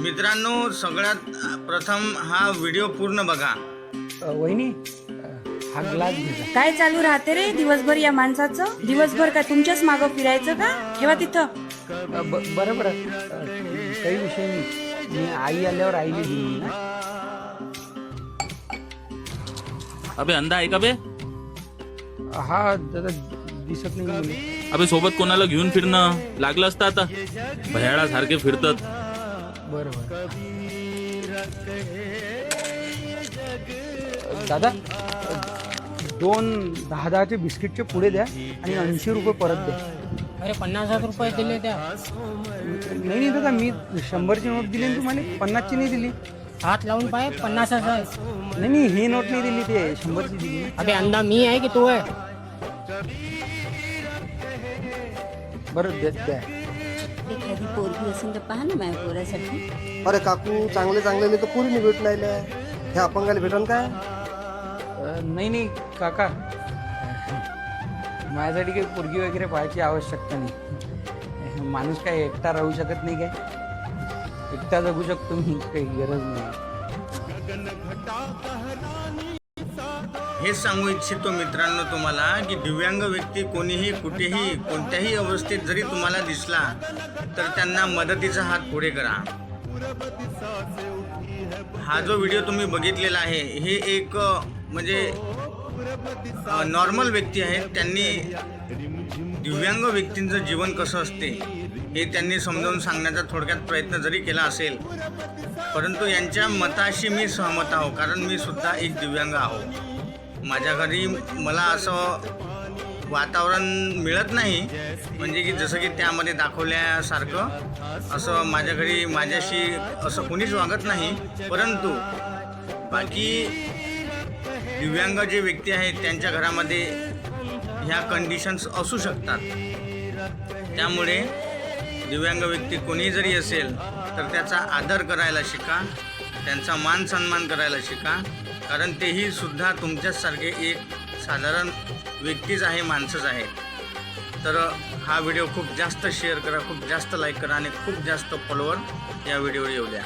मित्रांनो, सगळ्यात प्रथम हा व्हिडिओ पूर्ण बघा. वहिनी हा ग्लास घे. काय चालू राहते रे दिवसभर या माणसाचं? दिवसभर काय तुमच्याच मागं फिरायचं का? ठेवा तिथं. बरं काही विषय नाही. मी आई आल्यावर आईला देईन ना. अबे अंधा आहे का बे? हा दादा दिसत नाही मुली. अबे सोबत कोणाला घेऊन फिरणं लागलं असतं आता. भयाळासारखे फिरतात. बरं दादा 2 10-10चे बिस्किटचे पुढे द्या आणि 80 रुपये परत द्या. अरे 50,000 रुपये दिले त्या. नाही दादा, मी 100ची नोट दिली आणि तुम्हाला 50ची नाही दिली. हात लावून पाय 50,000. नाही ही नोट नाही दिली, ते 100ची दिली. अबे अंधा मी आहे की तू आहे? बरं द्या. एखादी पोरगी असेल तर पहा ना माझ्या पोरासाठी. अरे काकू, चांगले चांगले तर पुरी भेटून राहिले. ह्या अपंगाला भेटन काय? नाही काका, माझ्यासाठी काही पोरगी वगैरे पाहायची आवश्यकता नाही. माणूस काय एकटा राहू शकत नाही काय? एकटा जगू शकतो मी, काही गरज नाही. हे सांगू इच्छितो मित्रांनो तुम्हाला की दिव्यांग व्यक्ती कोणीही कुठेही कोणत्याही अवस्थेत जरी तुम्हाला दिसला तर त्यांना मदतीचा हात पुढे करा. हा जो व्हिडिओ तुम्ही बघितलेला आहे हे एक म्हणजे नॉर्मल व्यक्ती आहेत. त्यांनी दिव्यांग व्यक्तींचं जीवन कसं असते हे त्यांनी समजावून सांगण्याचा थोडक्यात प्रयत्न जरी केला असेल, परंतु यांच्या मताशी मी सहमत आहो, कारण मी सुद्धा एक दिव्यांग आहो. माझ्या घरी मला असं वातावरण मिळत नाही, म्हणजे की जसं की त्यामध्ये दाखवल्यासारखं असं माझ्या घरी माझ्याशी असं कोणीच वागत नाही. परंतु बाकी दिव्यांग जे व्यक्ती आहेत त्यांच्या घरामध्ये ह्या कंडिशन्स असू शकतात. त्यामुळे दिव्यांग व्यक्ती कोणी जरी असेल तर त्याचा आदर करायला शिका, त्यांचा मान सन्मान करायला शिका, कारण तेही सुद्धा तुमच्याचसारखे एक साधारण व्यक्तीच आहे, माणसंच आहे. तर हा व्हिडिओ खूप जास्त शेअर करा, खूप जास्त लाईक करा आणि खूप जास्त फॉलोअर या व्हिडिओवर येऊ द्या.